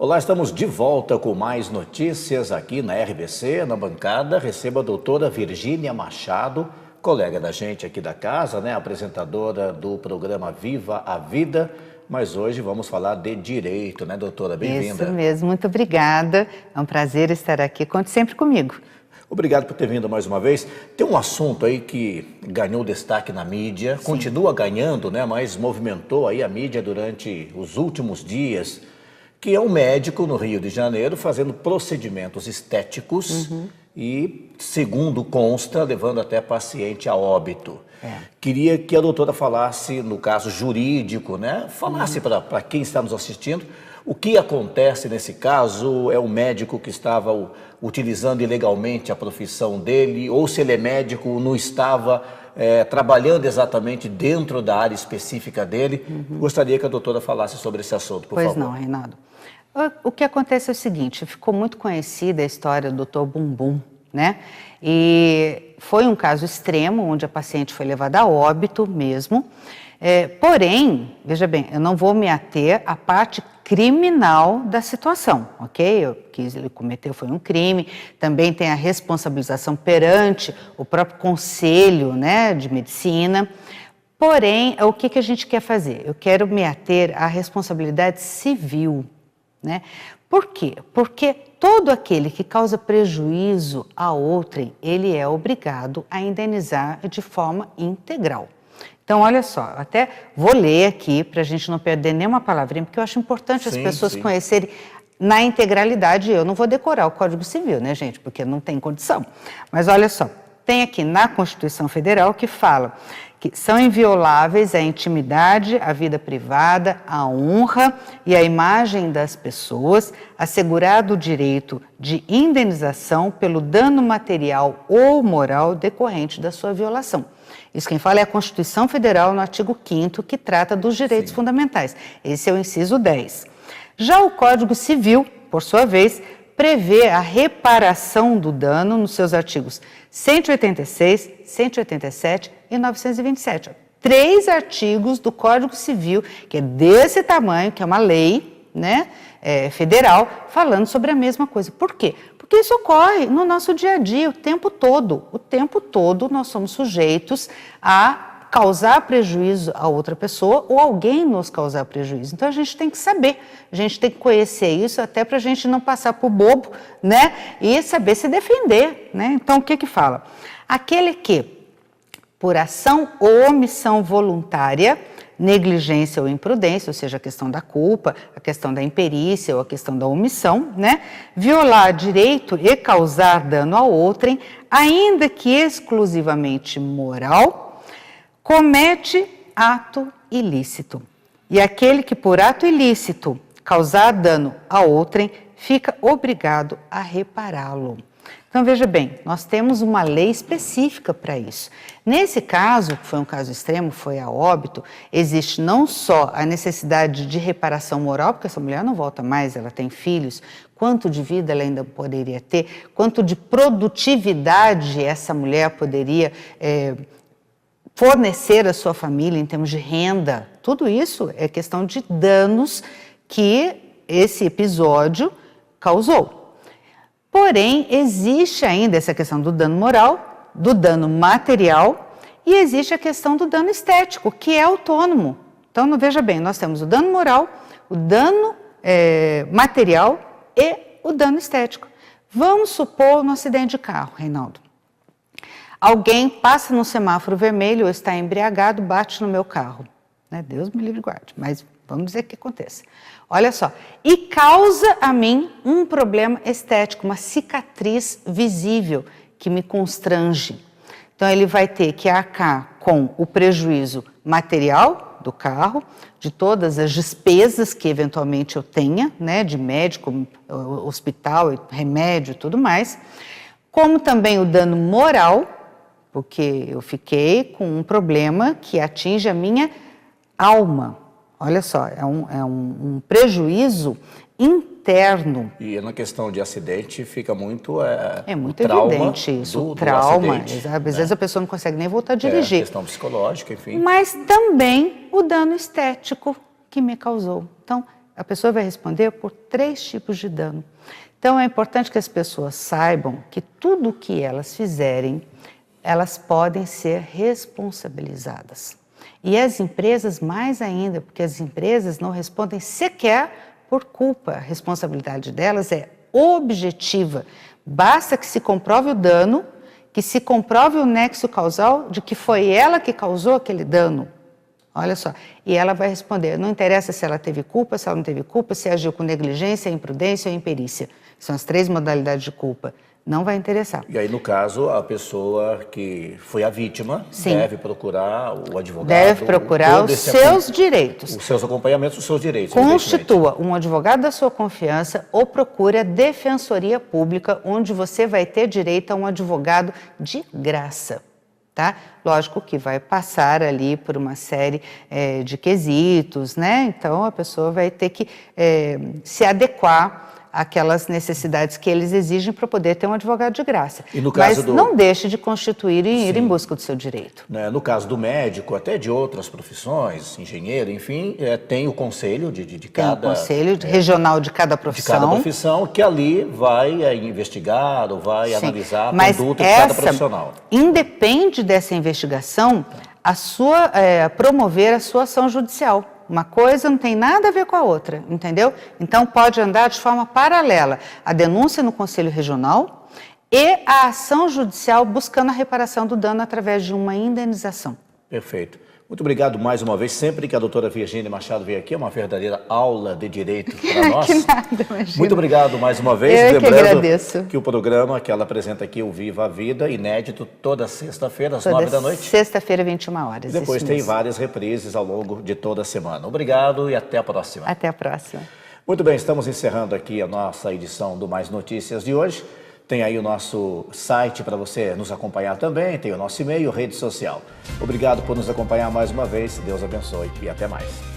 Olá, estamos de volta com mais notícias aqui na RBC, na bancada. Receba a doutora Virgínia Machado, colega da gente aqui da casa, né? Apresentadora do programa Viva a Vida. Mas hoje vamos falar de direito, né, doutora? Bem-vinda. Isso mesmo, muito obrigada. É um prazer estar aqui. Conte sempre comigo. Obrigado por ter vindo mais uma vez. Tem um assunto aí que ganhou destaque na mídia, continua ganhando, né? Mas movimentou aí a mídia durante os últimos dias, que é um médico no Rio de Janeiro fazendo procedimentos estéticos e, segundo consta, levando até paciente a óbito. Queria que a doutora falasse, no caso jurídico, né? Falasse para quem está nos assistindo o que acontece nesse caso. É um médico que estava utilizando ilegalmente a profissão dele, ou se ele é médico, não estava trabalhando exatamente dentro da área específica dele. Gostaria que a doutora falasse sobre esse assunto, por favor. Pois não, Reinaldo. O que acontece é o seguinte, ficou muito conhecida a história do Dr. Bumbum, né? E foi um caso extremo, onde a paciente foi levada a óbito mesmo. Porém, veja bem, eu não vou me ater à parte criminal da situação, ok? O que ele cometeu foi um crime, também tem a responsabilização perante o próprio Conselho, né, de Medicina. Porém, o que a gente quer fazer? Eu quero me ater à responsabilidade civil, né? Por quê? Porque todo aquele que causa prejuízo a outrem, ele é obrigado a indenizar de forma integral. Então, olha só, até vou ler aqui para a gente não perder nenhuma palavrinha, porque eu acho importante as pessoas conhecerem na integralidade. Eu não vou decorar o Código Civil, né, gente, porque não tem condição. Mas olha só, tem aqui na Constituição Federal que fala que são invioláveis a intimidade, a vida privada, a honra e a imagem das pessoas, assegurado o direito de indenização pelo dano material ou moral decorrente da sua violação. Isso quem fala é a Constituição Federal, no artigo 5º, que trata dos direitos fundamentais. Esse é o inciso 10. Já o Código Civil, por sua vez, prevê a reparação do dano nos seus artigos 186, 187 e 927. 3 artigos do Código Civil, que é desse tamanho, que é uma lei, né, federal, falando sobre a mesma coisa. Por quê? Porque isso ocorre no nosso dia a dia, o tempo todo. O tempo todo nós somos sujeitos a causar prejuízo a outra pessoa ou alguém nos causar prejuízo. Então a gente tem que saber, a gente tem que conhecer isso até para a gente não passar por bobo, né? E saber se defender, né? Então o que fala? Aquele que, por ação ou omissão voluntária, negligência ou imprudência, ou seja, a questão da culpa, a questão da imperícia ou a questão da omissão, né? Violar direito e causar dano a outrem, ainda que exclusivamente moral, comete ato ilícito. E aquele que por ato ilícito causar dano a outrem, fica obrigado a repará-lo. Então, veja bem, nós temos uma lei específica para isso. Nesse caso, que foi um caso extremo, foi a óbito, existe não só a necessidade de reparação moral, porque essa mulher não volta mais, ela tem filhos, quanto de vida ela ainda poderia ter, quanto de produtividade essa mulher poderia fornecer à sua família em termos de renda. Tudo isso é questão de danos que esse episódio causou. Porém, existe ainda essa questão do dano moral, do dano material e existe a questão do dano estético, que é autônomo. Então, veja bem, nós temos o dano moral, o dano material e o dano estético. Vamos supor um acidente de carro, Reinaldo. Alguém passa no semáforo vermelho ou está embriagado, bate no meu carro. Né? Deus me livre e guarde, mas vamos dizer que aconteça. Olha só, e causa a mim um problema estético, uma cicatriz visível que me constrange. Então ele vai ter que arcar com o prejuízo material do carro, de todas as despesas que eventualmente eu tenha, né, de médico, hospital, remédio e tudo mais, como também o dano moral, porque eu fiquei com um problema que atinge a minha alma. Olha só, é um prejuízo interno. E na questão de acidente fica muito muito evidente isso, o trauma. Às vezes a pessoa não consegue nem voltar a dirigir. Questão psicológica, enfim. Mas também o dano estético que me causou. Então, a pessoa vai responder por 3 tipos de dano. Então, é importante que as pessoas saibam que tudo o que elas fizerem, elas podem ser responsabilizadas. E as empresas mais ainda, porque as empresas não respondem sequer por culpa. A responsabilidade delas é objetiva. Basta que se comprove o dano, que se comprove o nexo causal de que foi ela que causou aquele dano. Olha só, e ela vai responder, não interessa se ela teve culpa, se ela não teve culpa, se agiu com negligência, imprudência ou imperícia. São as 3 modalidades de culpa. Não vai interessar. E aí, no caso, a pessoa que foi a vítima deve procurar o advogado. Deve procurar os seus direitos. Os seus acompanhamentos, os seus direitos. Constitua um advogado da sua confiança ou procure a Defensoria Pública, onde você vai ter direito a um advogado de graça. Tá? Lógico que vai passar ali por uma série de quesitos, né? Então a pessoa vai ter que se adequar àquelas necessidades que eles exigem para poder ter um advogado de graça. E no caso Mas não deixe de constituir e ir em busca do seu direito. No caso do médico, até de outras profissões, engenheiro, enfim, tem o conselho de cada... Tem o conselho regional de cada profissão. De cada profissão, que ali vai investigar ou vai analisar a conduta de cada profissional. Independe dessa investigação, promover a sua ação judicial. Uma coisa não tem nada a ver com a outra, entendeu? Então pode andar de forma paralela a denúncia no Conselho Regional e a ação judicial buscando a reparação do dano através de uma indenização. Perfeito. Muito obrigado mais uma vez. Sempre que a doutora Virgínia Machado vem aqui, é uma verdadeira aula de direito para nós. Que nada, imagina. Muito obrigado mais uma vez. Eu que agradeço. Que o programa que ela apresenta aqui, o Viva a Vida, inédito, toda sexta-feira, às 9 da noite. Sexta-feira, 21 horas. E depois tem várias reprises ao longo de toda a semana. Obrigado e até a próxima. Até a próxima. Muito bem, estamos encerrando aqui a nossa edição do Mais Notícias de hoje. Tem aí o nosso site para você nos acompanhar também, tem o nosso e-mail, rede social. Obrigado por nos acompanhar mais uma vez, Deus abençoe e até mais.